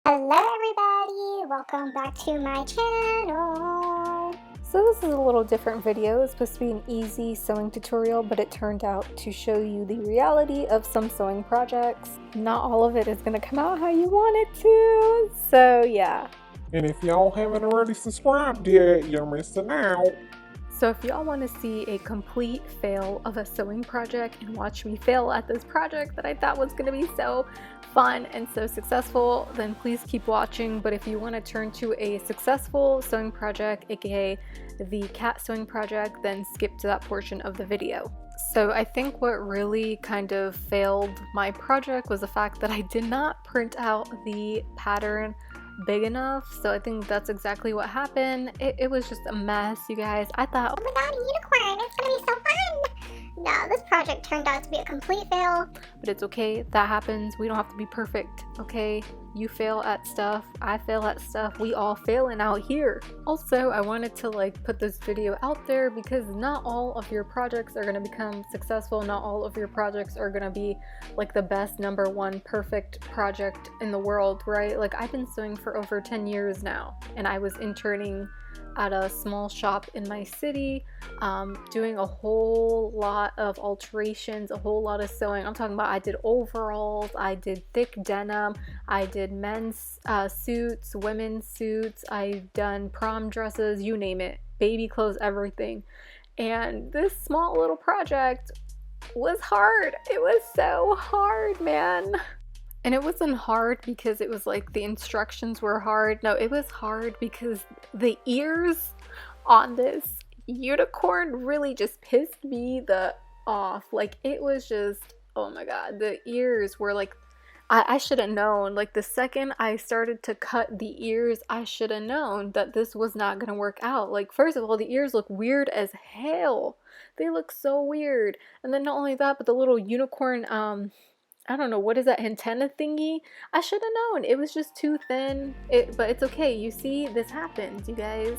Hello everybody, welcome back to my channel. So this is a little different video. It's supposed to be an easy sewing tutorial, but it turned out to show you the reality of some sewing projects. Not all of it is going to come out how you want it to, so yeah. And if y'all haven't already subscribed yet, you're missing out. So if y'all want to see a complete fail of a sewing project and watch me fail at this project that I thought was going to be so fun and so successful, then please keep watching. But if you want to turn to a successful sewing project, aka the cat sewing project, then skip to that portion of the video. So I think what really kind of failed my project was the fact that I did not print out the pattern big enough. So I think that's exactly what happened. It was just a mess, you guys. I thought, Oh my god, a unicorn, it's gonna be so fun. No, this project turned out to be a complete fail. but it's okay. That happens. We don't have to be perfect, okay? You fail at stuff, I fail at stuff, we all failing out here. Also, I wanted to put this video out there because not all of your projects are going to become successful. Not all of your projects are going to be like the best #1 perfect project in the world, right? Like, I've been sewing for over 10 years now, and I was interning at a small shop in my city, doing a whole lot of alterations, a whole lot of sewing. I'm talking about I did overalls, I did thick denim, I did men's suits, women's suits, I've done prom dresses, you name it, baby clothes, everything. And this small little project was hard. It was so hard, man. And it wasn't hard because it was like the instructions were hard. No, it was hard because the ears on this unicorn really just pissed me the off. Like, it was just, oh my god, the ears were like, I should have known. Like, the second I started to cut the ears, I should have known that this was not gonna work out. Like, first of all, the ears look weird as hell. They look so weird. And then not only that, but the little unicorn, I don't know, what is that antenna thingy? I should have known. It was just too thin. But it's okay. You see, this happens, you guys.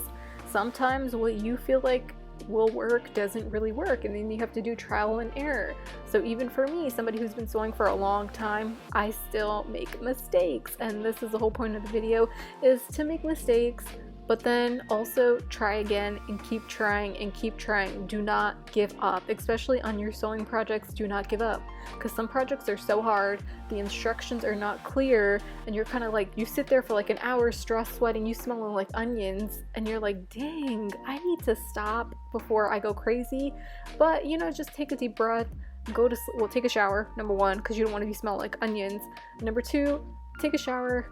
Sometimes what you feel like will work doesn't really work, and then you have to do trial and error. So even for me, somebody who's been sewing for a long time, I still make mistakes. And this is the whole point of the video, is to make mistakes, but then also try again and keep trying and keep trying. Do not give up, especially on your sewing projects. Do not give up, because some projects are so hard, the instructions are not clear, and you're kind of like, you sit there for like an hour stress sweating, you smelling like onions, and you're like, dang, I need to stop before I go crazy. But you know, just take a deep breath, go to well, take a shower, #1, because you don't want to be smelling like onions. #2, take a shower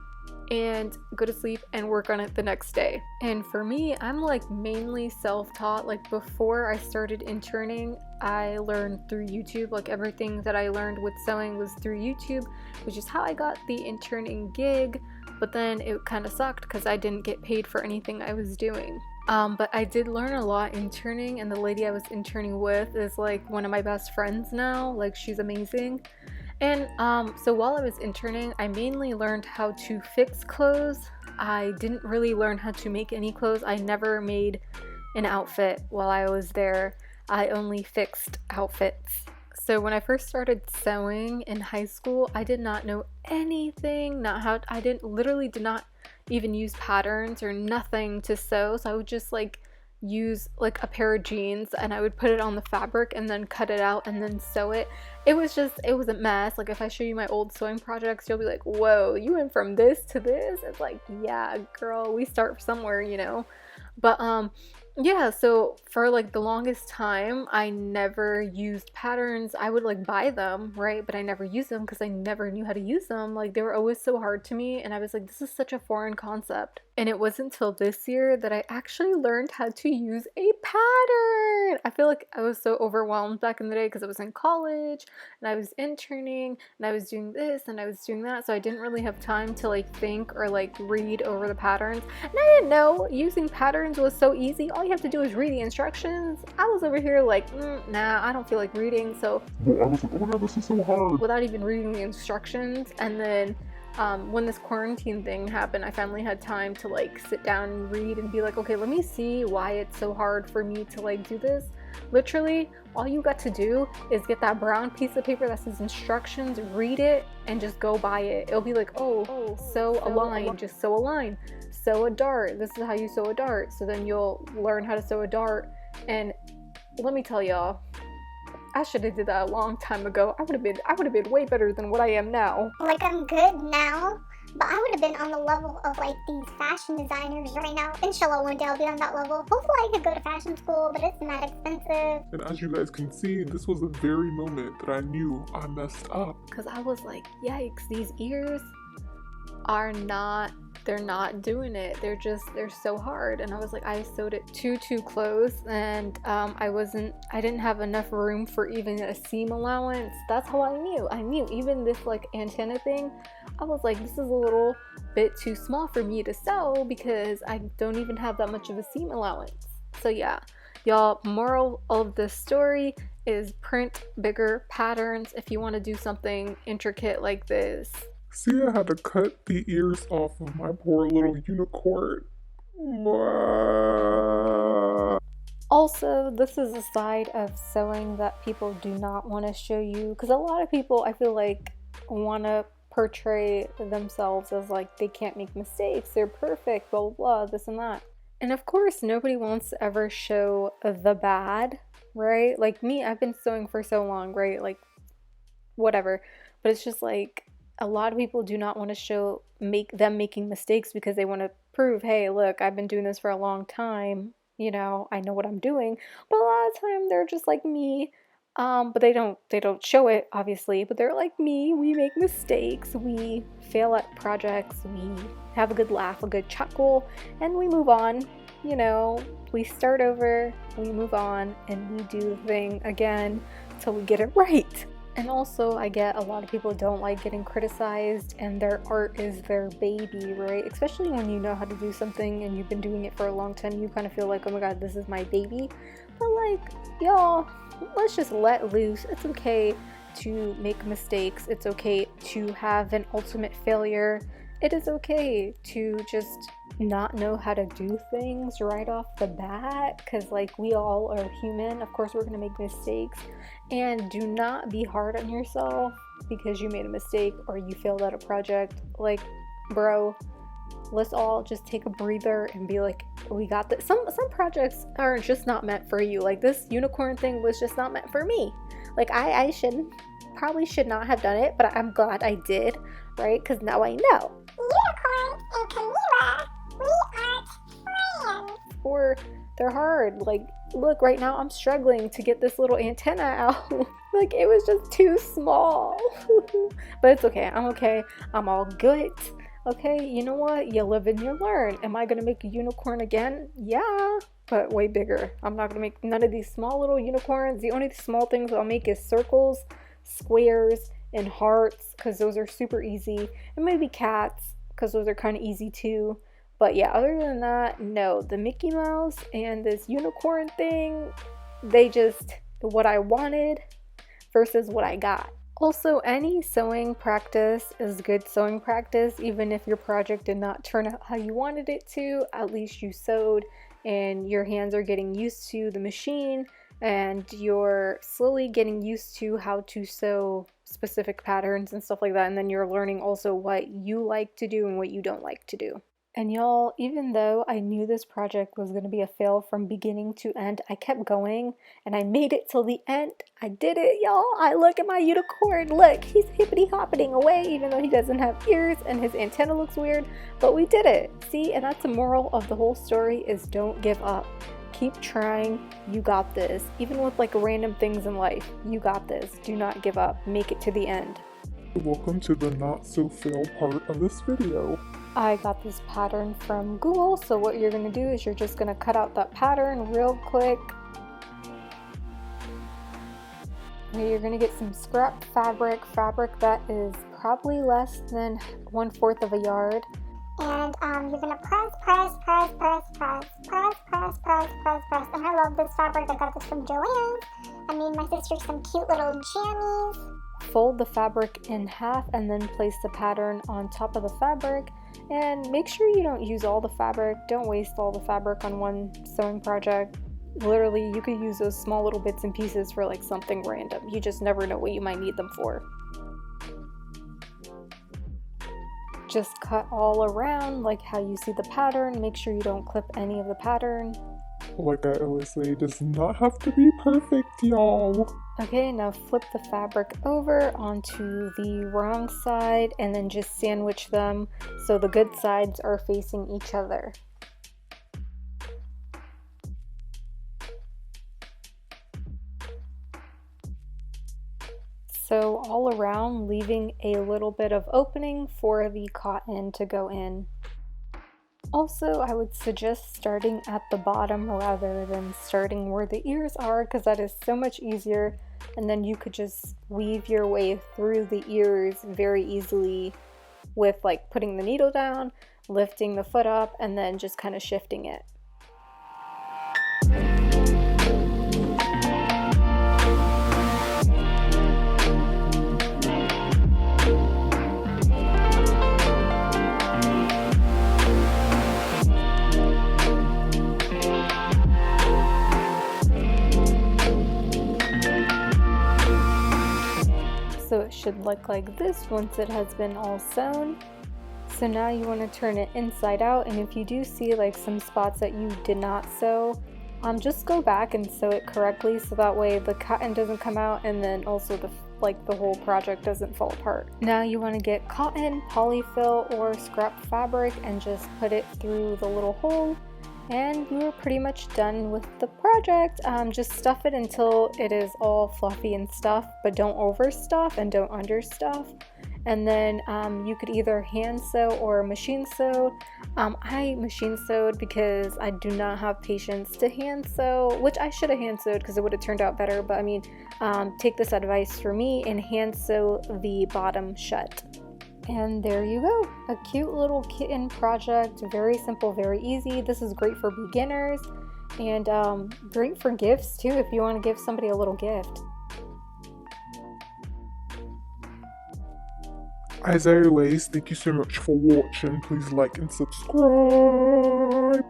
and go to sleep and work on it the next day. And for me, I'm like mainly self-taught. Like, before I started interning, I learned through YouTube. Like, everything that I learned with sewing was through YouTube, which is how I got the interning gig. But then it kind of sucked because I didn't get paid for anything I was doing. But I did learn a lot interning, and the lady I was interning with is like one of my best friends now. Like, she's amazing. And so while I was interning, I mainly learned how to fix clothes. I didn't really learn how to make any clothes. I never made an outfit while I was there. I only fixed outfits. So when I first started sewing in high school, I did not know anything, literally did not even use patterns or nothing to sew. So I would just use like a pair of jeans, and I would put it on the fabric and then cut it out and then sew it. It was a mess. Like, if I show you my old sewing projects, you'll be like, whoa, you went from this to this? It's like, yeah, girl, we start somewhere, you know. But yeah, so for like the longest time, I never used patterns. I would like buy them, right? But I never used them because I never knew how to use them. Like, they were always so hard to me, and I was like, this is such a foreign concept. And it wasn't until this year that I actually learned how to use a pattern. I feel like I was so overwhelmed back in the day because I was in college and I was interning and I was doing this and I was doing that. So I didn't really have time to like think or like read over the patterns. And I didn't know using patterns was so easy. All you have to do is read the instructions. I was over here like, nah, I don't feel like reading. So I was like, oh my god, this is so hard. Without even reading the instructions. And then when this quarantine thing happened, I finally had time to like sit down and read and be like, okay, let me see why it's so hard for me to like do this. Literally, All you got to do is get that brown piece of paper that says instructions, read it, and just go by it. It'll be like, oh, sew a line, just sew a line. Sew a dart, this is how you sew a dart. So then you'll learn how to sew a dart. And let me tell y'all, I should have did that a long time ago. I would have been way better than what I am now. Like, I'm good now, but I would have been on the level of like these fashion designers right now. Inshallah, one day I'll be on that level. Hopefully I could go to fashion school, but it's not expensive. And as you guys can see, this was the very moment that I knew I messed up. Cause I was like, yikes, these ears they're not doing it. They're so hard. And I was like, I sewed it too close, and I didn't have enough room for even a seam allowance. That's how I knew even this like antenna thing, I was like, this is a little bit too small for me to sew because I don't even have that much of a seam allowance. So yeah, y'all, moral of the story is print bigger patterns if you want to do something intricate like this. See, I had to cut the ears off of my poor little unicorn. Also, this is a side of sewing that people do not want to show you, because a lot of people, I feel like, want to portray themselves as like they can't make mistakes, they're perfect, blah blah blah, this and that. And of course, nobody wants to ever show the bad, right? Like me, I've been sewing for so long, right? Like, whatever. But it's just like, a lot of people do not want to show them making mistakes because they want to prove, hey, look, I've been doing this for a long time, you know, I know what I'm doing. But a lot of time they're just like me, but they don't show it, obviously, but they're like me. We make mistakes, we fail at projects, we have a good laugh, a good chuckle, and we move on. You know, we start over, we move on, and we do the thing again till we get it right. And also, I get a lot of people don't like getting criticized, and their art is their baby, right? Especially when you know how to do something and you've been doing it for a long time, you kind of feel like, oh my god, this is my baby. But like, y'all, let's just let loose. It's okay to make mistakes. It's okay to have an ultimate failure. It is okay to just not know how to do things right off the bat, because like, we all are human. Of course we're gonna make mistakes, and do not be hard on yourself because you made a mistake or you failed at a project. Like, bro, let's all just take a breather and be like, we got this. Some projects are just not meant for you. Like, this unicorn thing was just not meant for me. Like, I probably should not have done it, but I'm glad I did, right? Because now I know. Unicorn and Camila, we aren't friends. Or they're hard. Like, look, right now I'm struggling to get this little antenna out. Like, it was just too small. But it's okay. I'm okay. I'm all good. Okay, you know what? You live and you learn. Am I gonna make a unicorn again? Yeah, but way bigger. I'm not gonna make none of these small little unicorns. The only small things I'll make is circles, squares, and hearts, because those are super easy. And maybe cats, because those are kind of easy too. But yeah, other than that, no. The Mickey Mouse and this unicorn thing, they just, what I wanted versus what I got. Also, any sewing practice is good sewing practice. Even if your project did not turn out how you wanted it to, at least you sewed and your hands are getting used to the machine, and you're slowly getting used to how to sew specific patterns and stuff like that. And then you're learning also what you like to do and what you don't like to do. And y'all, even though I knew this project was going to be a fail from beginning to end, I kept going and I made it till the end. I did it, y'all. I look at my unicorn. Look, he's hippity-hoppiting away even though he doesn't have ears and his antenna looks weird. But we did it. See, and that's the moral of the whole story, is don't give up. Keep trying. You got this. Even with like random things in life, you got this. Do not give up. Make it to the end. Welcome to the not so fail part of this video. I got this pattern from Google, so what you're going to do is you're just going to cut out that pattern real quick. You're going to get some scrap fabric that is probably less than 1/4 of a yard. And you're gonna press. And I love this fabric. I got this from Joann's. I made my sister some cute little jammies. Fold the fabric in half and then place the pattern on top of the fabric. And make sure you don't use all the fabric. Don't waste all the fabric on one sewing project. Literally, you could use those small little bits and pieces for like something random. You just never know what you might need them for. Just cut all around like how you see the pattern. Make sure you don't clip any of the pattern. Like I always say, it does not have to be perfect, y'all. Okay, now flip the fabric over onto the wrong side and then just sandwich them so the good sides are facing each other. So all around, leaving a little bit of opening for the cotton to go in. Also, I would suggest starting at the bottom rather than starting where the ears are, because that is so much easier, and then you could just weave your way through the ears very easily with like putting the needle down, lifting the foot up, and then just kind of shifting it. So it should look like this once it has been all sewn. So now you want to turn it inside out, and if you do see like some spots that you did not sew, just go back and sew it correctly so that way the cotton doesn't come out, and then also the whole project doesn't fall apart. Now you want to get cotton, polyfill, or scrap fabric and just put it through the little hole, and you're pretty much done with the project. Just stuff it until it is all fluffy and stuff, but don't overstuff and don't understuff. And then you could either hand sew or machine sew. I machine sewed because I do not have patience to hand sew, which I should have hand sewed because it would have turned out better, but I mean, take this advice from me and hand sew the bottom shut. And there you go, a cute little kitten project, very simple, very easy. This is great for beginners and great for gifts too if you want to give somebody a little gift. As always, thank you so much for watching. Please like and subscribe.